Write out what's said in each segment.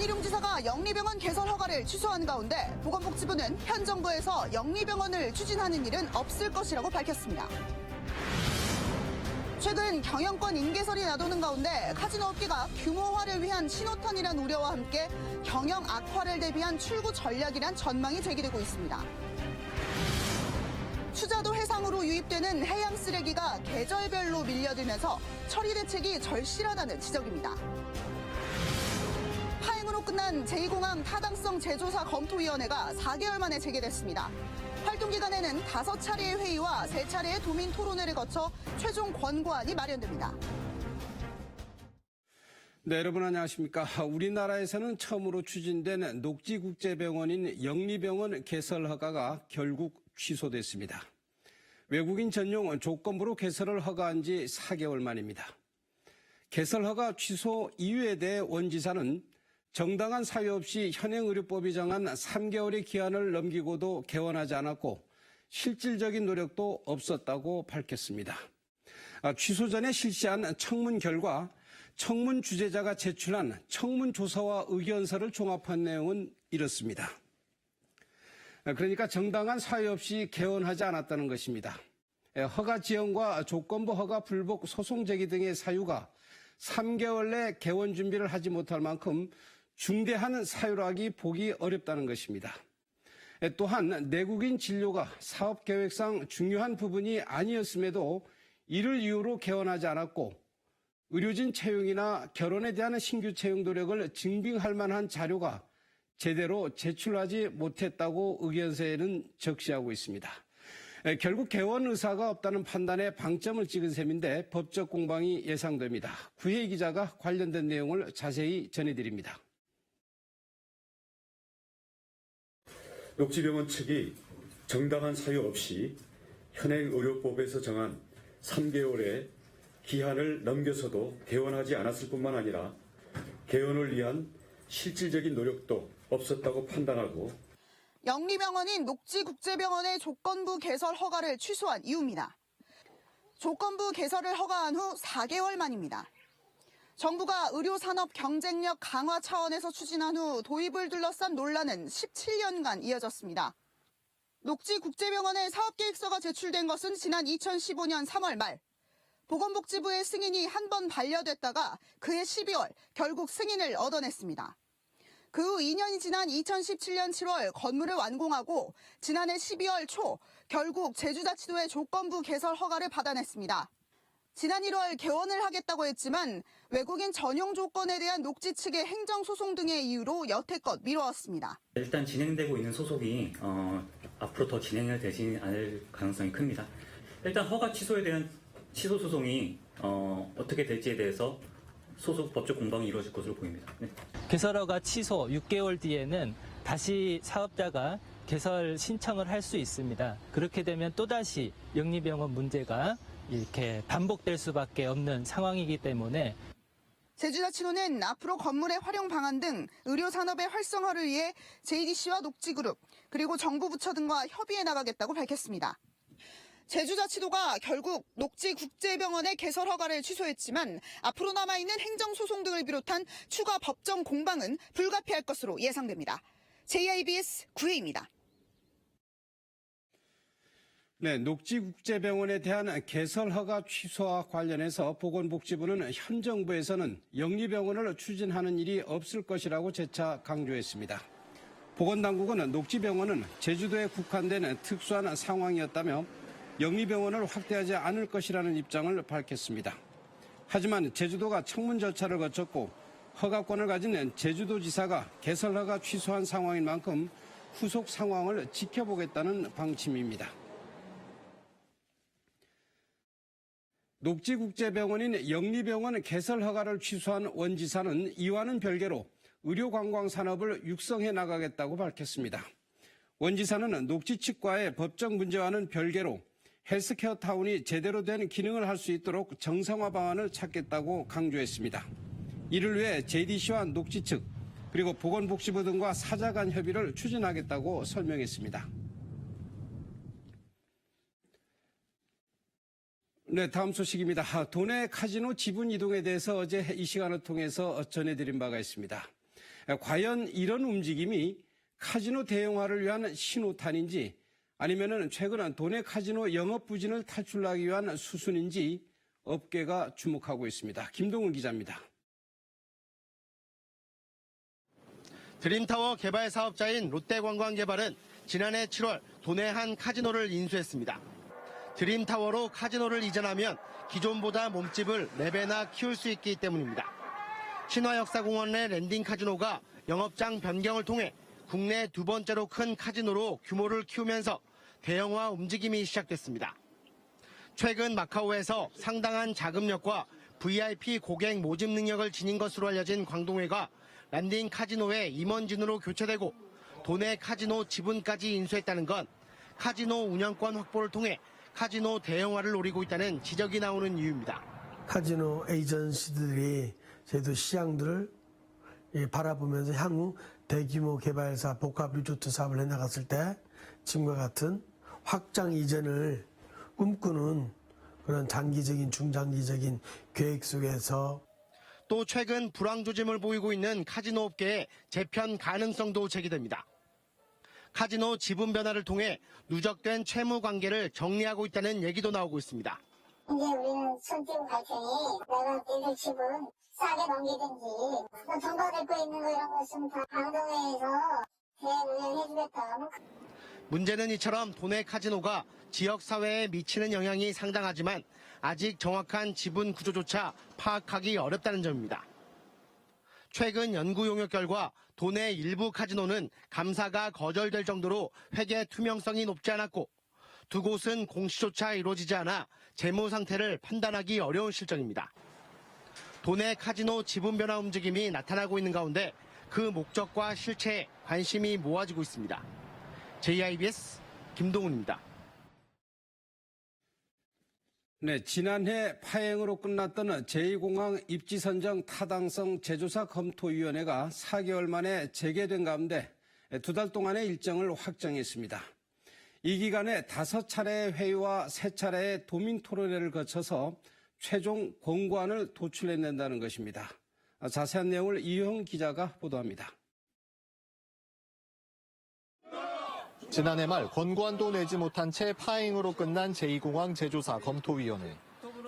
원희룡 지사가 영리병원 개설 허가를 취소한 가운데 보건복지부는 현 정부에서 영리병원을 추진하는 일은 없을 것이라고 밝혔습니다. 최근 경영권 인계설이 나도는 가운데 카지노 업계가 규모화를 위한 신호탄이란 우려와 함께 경영 악화를 대비한 출구 전략이란 전망이 제기되고 있습니다. 추자도 해상으로 유입되는 해양 쓰레기가 계절별로 밀려들면서 처리 대책이 절실하다는 지적입니다. 파행으로 끝난 제2공항 타당성 재조사 검토위원회가 4개월 만에 재개됐습니다. 활동 기간에는 5차례의 회의와 3차례의 도민 토론회를 거쳐 최종 권고안이 마련됩니다. 네, 여러분 안녕하십니까. 우리나라에서는 처음으로 추진된 녹지국제병원인 영리병원 개설 허가가 결국 취소됐습니다. 외국인 전용 조건부로 개설을 허가한 지 4개월 만입니다. 개설 허가 취소 이유에 대해 원 지사는 정당한 사유 없이 현행의료법이 정한 3개월의 기한을 넘기고도 개원하지 않았고 실질적인 노력도 없었다고 밝혔습니다. 취소 전에 실시한 청문 결과 청문 주재자가 제출한 청문 조사와 의견서를 종합한 내용은 이렇습니다. 그러니까 정당한 사유 없이 개원하지 않았다는 것입니다. 허가 지연과 조건부 허가 불복 소송 제기 등의 사유가 3개월 내 개원 준비를 하지 못할 만큼 중대한 사유라기 보기 어렵다는 것입니다. 또한 내국인 진료가 사업계획상 중요한 부분이 아니었음에도 이를 이유로 개원하지 않았고 의료진 채용이나 결혼에 대한 신규 채용 노력을 증빙할 만한 자료가 제대로 제출하지 못했다고 의견서에는 적시하고 있습니다. 결국 개원 의사가 없다는 판단에 방점을 찍은 셈인데 법적 공방이 예상됩니다. 구혜희 기자가 관련된 내용을 자세히 전해드립니다. 녹지병원 측이 정당한 사유 없이 현행의료법에서 정한 3개월의 기한을 넘겨서도 개원하지 않았을 뿐만 아니라 개원을 위한 실질적인 노력도 없었다고 판단하고 영리병원인 녹지국제병원의 조건부 개설 허가를 취소한 이유입니다. 조건부 개설을 허가한 후 4개월 만입니다. 정부가 의료산업 경쟁력 강화 차원에서 추진한 후 도입을 둘러싼 논란은 17년간 이어졌습니다. 녹지국제병원의 사업계획서가 제출된 것은 지난 2015년 3월 말. 보건복지부의 승인이 한 번 반려됐다가 그해 12월 결국 승인을 얻어냈습니다. 그 후 2년이 지난 2017년 7월 건물을 완공하고 지난해 12월 초 결국 제주자치도의 조건부 개설 허가를 받아냈습니다. 지난 1월 개원을 하겠다고 했지만 외국인 전용 조건에 대한 녹지 측의 행정소송 등의 이유로 여태껏 미뤄왔습니다. 일단 진행되고 있는 소속이 앞으로 더 진행을 되지 않을 가능성이 큽니다. 일단 허가 취소에 대한 취소 소송이 어떻게 될지에 대해서 소속 법적 공방이 이루어질 것으로 보입니다. 네. 개설허가 취소 6개월 뒤에는 다시 사업자가 개설 신청을 할 수 있습니다. 그렇게 되면 또다시 영리병원 문제가 이렇게 반복될 수밖에 없는 상황이기 때문에 제주자치도는 앞으로 건물의 활용 방안 등 의료산업의 활성화를 위해 JDC와 녹지그룹 그리고 정부 부처 등과 협의해 나가겠다고 밝혔습니다. 제주자치도가 결국 녹지국제병원의 개설 허가를 취소했지만 앞으로 남아있는 행정소송 등을 비롯한 추가 법정 공방은 불가피할 것으로 예상됩니다. JIBS 구혜입니다. 네, 녹지국제병원에 대한 개설 허가 취소와 관련해서 보건복지부는 현 정부에서는 영리병원을 추진하는 일이 없을 것이라고 재차 강조했습니다. 보건당국은 녹지병원은 제주도에 국한된 특수한 상황이었다며 영리병원을 확대하지 않을 것이라는 입장을 밝혔습니다. 하지만 제주도가 청문 절차를 거쳤고 허가권을 가진 제주도지사가 개설 허가 취소한 상황인 만큼 후속 상황을 지켜보겠다는 방침입니다. 녹지국제병원인 영리병원 개설 허가를 취소한 원 지사는 이와는 별개로 의료관광산업을 육성해 나가겠다고 밝혔습니다. 원 지사는 녹지 측과의 법적 문제와는 별개로 헬스케어 타운이 제대로 된 기능을 할 수 있도록 정상화 방안을 찾겠다고 강조했습니다. 이를 위해 JDC와 녹지 측 그리고 보건복지부 등과 사자 간 협의를 추진하겠다고 설명했습니다. 네, 다음 소식입니다. 도내 카지노 지분 이동에 대해서 어제 이 시간을 통해서 전해드린 바가 있습니다. 과연 이런 움직임이 카지노 대형화를 위한 신호탄인지 아니면은 최근 도내 카지노 영업 부진을 탈출하기 위한 수순인지 업계가 주목하고 있습니다. 김동훈 기자입니다. 드림타워 개발 사업자인 롯데관광개발은 지난해 7월 도내 한 카지노를 인수했습니다. 드림타워로 카지노를 이전하면 기존보다 몸집을 4배나 키울 수 있기 때문입니다. 신화역사공원 내 랜딩 카지노가 영업장 변경을 통해 국내 두 번째로 큰 카지노로 규모를 키우면서 대형화 움직임이 시작됐습니다. 최근 마카오에서 상당한 자금력과 VIP 고객 모집 능력을 지닌 것으로 알려진 광동회가 랜딩 카지노의 임원진으로 교체되고 도내 카지노 지분까지 인수했다는 건 카지노 운영권 확보를 통해 카지노 대형화를 노리고 있다는 지적이 나오는 이유입니다. 카지노 에이전시들이 저희도 시장들을 바라보면서 향후 대규모 개발사 복합 리조트 사업을 해나갔을 때 지금과 같은 확장 이전을 꿈꾸는 그런 단기적인 중장기적인 계획 속에서 또 최근 불황 조짐을 보이고 있는 카지노 업계의 재편 가능성도 제기됩니다. 카지노 지분 변화를 통해 누적된 채무 관계를 정리하고 있다는 얘기도 나오고 있습니다. 이제 우리는 손 띄고 갈 테니 내가 너희들 집은 싸게 넘기든지 돈 받을 거 있는 거 이런 거 있으면 다 방동회에서 대응해주겠다. 문제는 이처럼 도내 카지노가 지역사회에 미치는 영향이 상당하지만 아직 정확한 지분 구조조차 파악하기 어렵다는 점입니다. 최근 연구 용역 결과 도내 일부 카지노는 감사가 거절될 정도로 회계 투명성이 높지 않았고 두 곳은 공시조차 이루어지지 않아 재무 상태를 판단하기 어려운 실정입니다. 도내 카지노 지분 변화 움직임이 나타나고 있는 가운데 그 목적과 실체에 관심이 모아지고 있습니다. JIBS 김동훈입니다. 네, 지난해 파행으로 끝났던 제2공항 입지 선정 타당성 재조사 검토위원회가 4개월 만에 재개된 가운데 2달 동안의 일정을 확정했습니다. 이 기간에 5차례의 회의와 3차례의 도민 토론회를 거쳐서 최종 권고안을 도출해낸다는 것입니다. 자세한 내용을 이효영 기자가 보도합니다. 지난해 말 권고안도 내지 못한 채 파행으로 끝난 제2공항 재조사 검토위원회.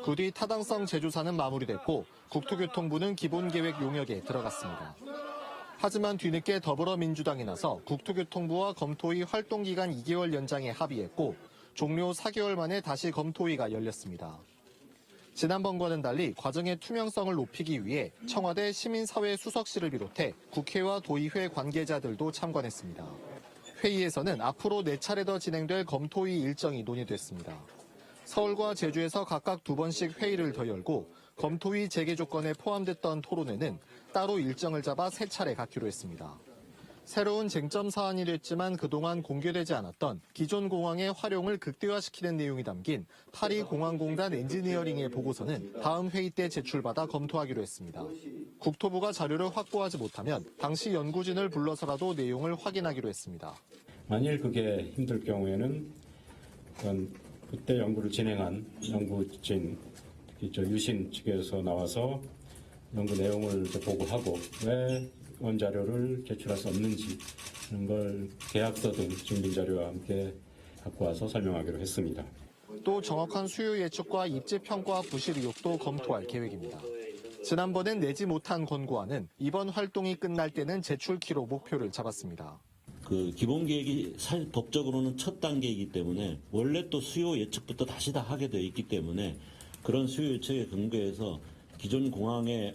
그 뒤 타당성 재조사는 마무리됐고 국토교통부는 기본계획 용역에 들어갔습니다. 하지만 뒤늦게 더불어민주당이 나서 국토교통부와 검토위 활동기간 2개월 연장에 합의했고 종료 4개월 만에 다시 검토위가 열렸습니다. 지난번과는 달리 과정의 투명성을 높이기 위해 청와대 시민사회 수석실을 비롯해 국회와 도의회 관계자들도 참관했습니다. 회의에서는 앞으로 4차례 더 진행될 검토위 일정이 논의됐습니다. 서울과 제주에서 각각 2번씩 회의를 더 열고 검토위 재개 조건에 포함됐던 토론회는 따로 일정을 잡아 3차례 갖기로 했습니다. 새로운 쟁점 사안이 됐지만 그동안 공개되지 않았던 기존 공항의 활용을 극대화시키는 내용이 담긴 파리공항공단 엔지니어링의 보고서는 다음 회의 때 제출받아 검토하기로 했습니다. 국토부가 자료를 확보하지 못하면 당시 연구진을 불러서라도 내용을 확인하기로 했습니다. 만일 그게 힘들 경우에는 그때 연구를 진행한 연구진, 특히 유신 측에서 나와서 연구 내용을 보고하고 왜 원자료를 제출할 수 없는지 그런 걸 계약서 등 증빙 자료와 함께 갖고 와서 설명하기로 했습니다. 또 정확한 수요 예측과 입지 평가 부실 의혹도 검토할 계획입니다. 지난번엔 내지 못한 권고안은 이번 활동이 끝날 때는 제출키로 목표를 잡았습니다. 그 기본 계획이 사실 법적으로는 첫 단계이기 때문에 원래 또 수요 예측부터 다시 다 하게 되어 있기 때문에 그런 수요 예측에 근거해서 기존 공항의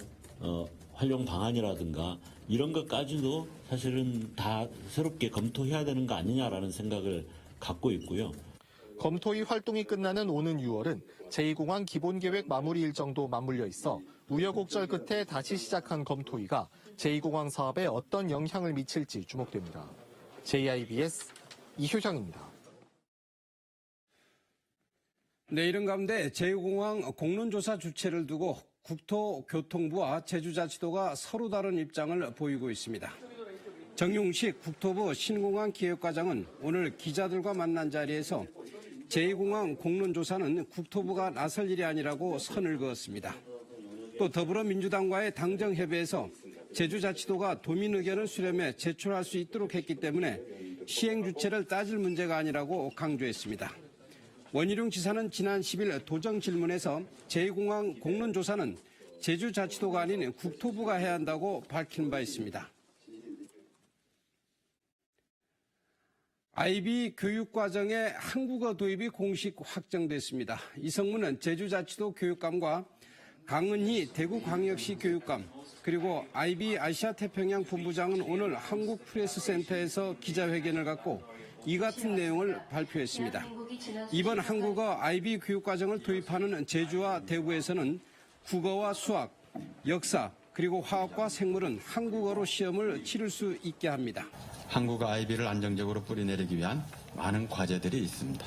활용 방안이라든가 이런 것까지도 사실은 다 새롭게 검토해야 되는 거 아니냐라는 생각을 갖고 있고요. 검토위 활동이 끝나는 오는 6월은 제2공항 기본계획 마무리 일정도 맞물려 있어 우여곡절 끝에 다시 시작한 검토위가 제2공항 사업에 어떤 영향을 미칠지 주목됩니다. JIBS 이효정입니다. 내일은 가운데 제2공항 공론조사 주체를 두고 국토교통부와 제주자치도가 서로 다른 입장을 보이고 있습니다. 정용식 국토부 신공항 기획과장은 오늘 기자들과 만난 자리에서 제2공항 공론조사는 국토부가 나설 일이 아니라고 선을 그었습니다. 또 더불어민주당과의 당정협의에서 제주자치도가 도민 의견을 수렴해 제출할 수 있도록 했기 때문에 시행 주체를 따질 문제가 아니라고 강조했습니다. 원희룡 지사는 지난 10일 도정 질문에서 제2공항 공론조사는 제주자치도가 아닌 국토부가 해야 한다고 밝힌 바 있습니다. IB 교육과정에 한국어 도입이 공식 확정됐습니다. 이성문은 제주자치도 교육감과 강은희 대구광역시 교육감 그리고 IB 아시아태평양 본부장은 오늘 한국프레스센터에서 기자회견을 갖고 이 같은 내용을 발표했습니다. 이번 한국어 IB 교육과정을 도입하는 제주와 대구에서는 국어와 수학, 역사 그리고 화학과 생물은 한국어로 시험을 치를 수 있게 합니다. 한국어 IB를 안정적으로 뿌리내리기 위한 많은 과제들이 있습니다.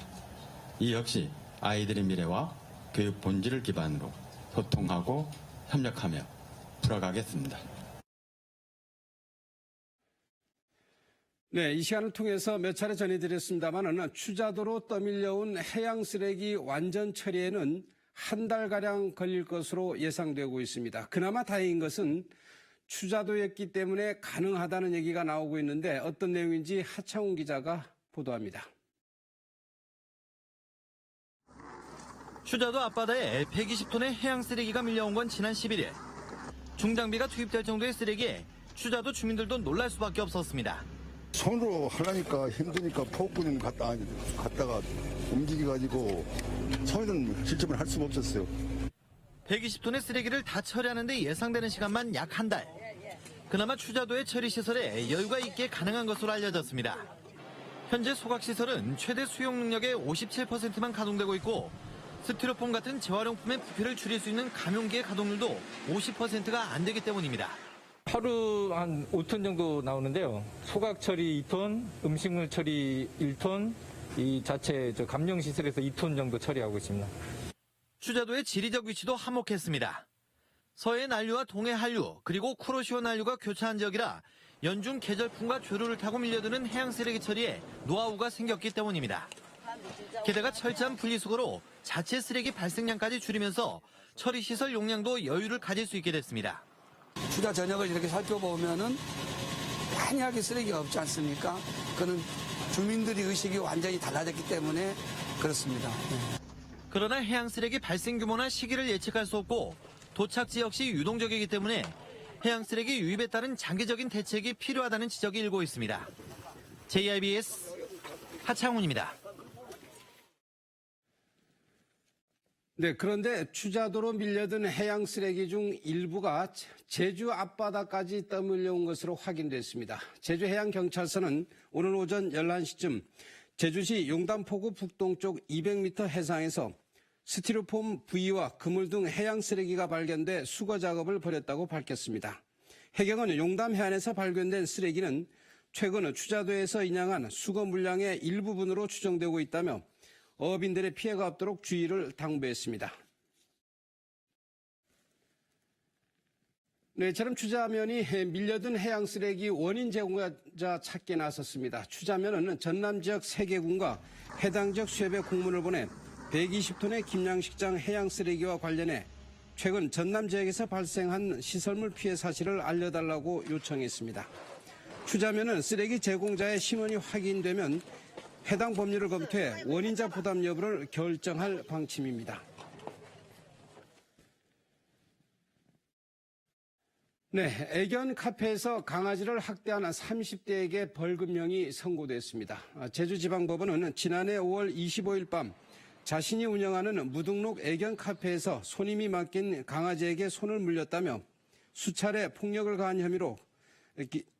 이 역시 아이들의 미래와 교육 본질을 기반으로 소통하고 협력하며 풀어가겠습니다. 네, 이 시간을 통해서 몇 차례 전해드렸습니다만 추자도로 떠밀려온 해양 쓰레기 완전 처리에는 한 달가량 걸릴 것으로 예상되고 있습니다. 그나마 다행인 것은 추자도였기 때문에 가능하다는 얘기가 나오고 있는데 어떤 내용인지 하창훈 기자가 보도합니다. 추자도 앞바다에 120톤의 해양 쓰레기가 밀려온 건 지난 11일. 중장비가 투입될 정도의 쓰레기에 추자도 주민들도 놀랄 수밖에 없었습니다. 손으로 하려니까 힘드니까 포크는 갖다가 움직여가지고 손은 실점을 할 수가 없었어요. 120톤의 쓰레기를 다 처리하는 데 예상되는 시간만 약 한 달. 그나마 추자도의 처리시설에 여유가 있게 가능한 것으로 알려졌습니다. 현재 소각시설은 최대 수용 능력의 57%만 가동되고 있고 스티로폼 같은 재활용품의 부피를 줄일 수 있는 감용기의 가동률도 50%가 안 되기 때문입니다. 하루 한 5톤 정도 나오는데요. 소각 처리 2톤, 음식물 처리 1톤, 이 자체 감용시설에서 2톤 정도 처리하고 있습니다. 추자도의 지리적 위치도 한몫했습니다. 서해 난류와 동해 한류, 그리고 쿠로시오 난류가 교차한 지역이라 연중 계절풍과 조류를 타고 밀려드는 해양 쓰레기 처리에 노하우가 생겼기 때문입니다. 게다가 철저한 분리수거로 자체 쓰레기 발생량까지 줄이면서 처리시설 용량도 여유를 가질 수 있게 됐습니다. 추자 전역을 이렇게 살펴보면은 만약에 쓰레기가 없지 않습니까? 그는 주민들의 의식이 완전히 달라졌기 때문에 그렇습니다. 네. 그러나 해양 쓰레기 발생 규모나 시기를 예측할 수 없고 도착지 역시 유동적이기 때문에 해양 쓰레기 유입에 따른 장기적인 대책이 필요하다는 지적이 일고 있습니다. JIBS 하창훈입니다. 네, 그런데 추자도로 밀려든 해양 쓰레기 중 일부가 제주 앞바다까지 떠밀려온 것으로 확인됐습니다. 제주해양경찰서는 오늘 오전 11시쯤 제주시 용담포구 북동쪽 200m 해상에서 스티로폼 부위와 그물 등 해양 쓰레기가 발견돼 수거 작업을 벌였다고 밝혔습니다. 해경은 용담 해안에서 발견된 쓰레기는 최근 추자도에서 인양한 수거 물량의 일부분으로 추정되고 있다며 어업인들의 피해가 없도록 주의를 당부했습니다. 네, 이처럼 추자면이 밀려든 해양 쓰레기 원인 제공자 찾기에 나섰습니다. 추자면은 전남 지역 3개군과 해당 지역 수협에 공문을 보내 120톤의 김양식장 해양 쓰레기와 관련해 최근 전남 지역에서 발생한 시설물 피해 사실을 알려달라고 요청했습니다. 추자면은 쓰레기 제공자의 신원이 확인되면 해당 법률을 검토해 원인자 부담 여부를 결정할 방침입니다. 네, 애견 카페에서 강아지를 학대한 30대에게 벌금형이 선고됐습니다. 제주지방법원은 지난해 5월 25일 밤 자신이 운영하는 무등록 애견 카페에서 손님이 맡긴 강아지에게 손을 물렸다며 수차례 폭력을 가한 혐의로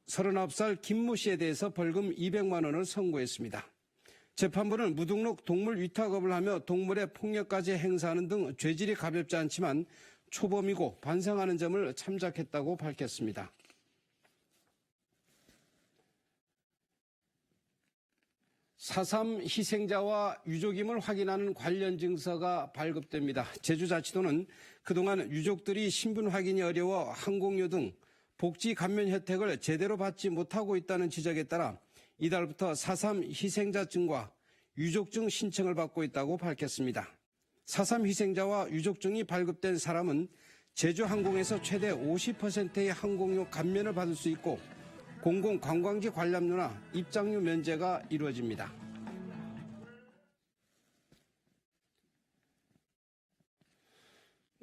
39살 김모 씨에 대해서 벌금 200만 원을 선고했습니다. 재판부는 무등록 동물 위탁업을 하며 동물의 폭력까지 행사하는 등 죄질이 가볍지 않지만 초범이고 반성하는 점을 참작했다고 밝혔습니다. (4.3) 희생자와 유족임을 확인하는 관련 증서가 발급됩니다. 제주자치도는 그동안 유족들이 신분 확인이 어려워 항공료 등 복지 감면 혜택을 제대로 받지 못하고 있다는 지적에 따라 이달부터 4.3 희생자증과 유족증 신청을 받고 있다고 밝혔습니다. 4.3 희생자와 유족증이 발급된 사람은 제주항공에서 최대 50%의 항공료 감면을 받을 수 있고 공공관광지 관람료나 입장료 면제가 이루어집니다.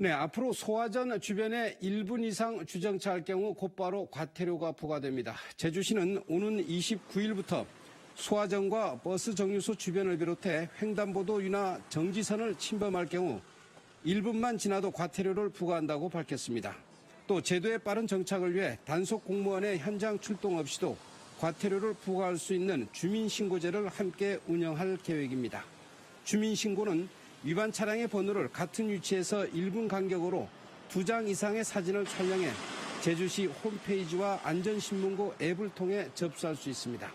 네, 앞으로 소화전 주변에 1분 이상 주정차할 경우 곧바로 과태료가 부과됩니다. 제주시는 오는 29일부터 소화전과 버스 정류소 주변을 비롯해 횡단보도 위나 정지선을 침범할 경우 1분만 지나도 과태료를 부과한다고 밝혔습니다. 또 제도의 빠른 정착을 위해 단속 공무원의 현장 출동 없이도 과태료를 부과할 수 있는 주민신고제를 함께 운영할 계획입니다. 주민신고는 위반 차량의 번호를 같은 위치에서 1분 간격으로 2장 이상의 사진을 촬영해 제주시 홈페이지와 안전신문고 앱을 통해 접수할 수 있습니다.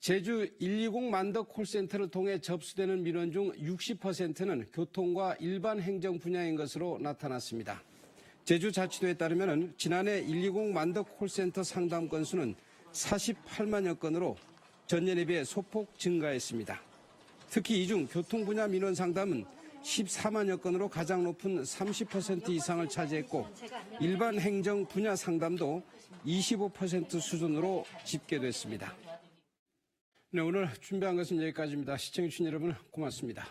제주 120 만덕 콜센터를 통해 접수되는 민원 중 60%는 교통과 일반 행정 분야인 것으로 나타났습니다. 제주자치도에 따르면 지난해 120 만덕 콜센터 상담 건수는 48만여 건으로 전년에 비해 소폭 증가했습니다. 특히 이 중 교통 분야 민원 상담은 14만여 건으로 가장 높은 30% 이상을 차지했고 일반 행정 분야 상담도 25% 수준으로 집계됐습니다. 네, 오늘 준비한 것은 여기까지입니다. 시청해주신 여러분 고맙습니다.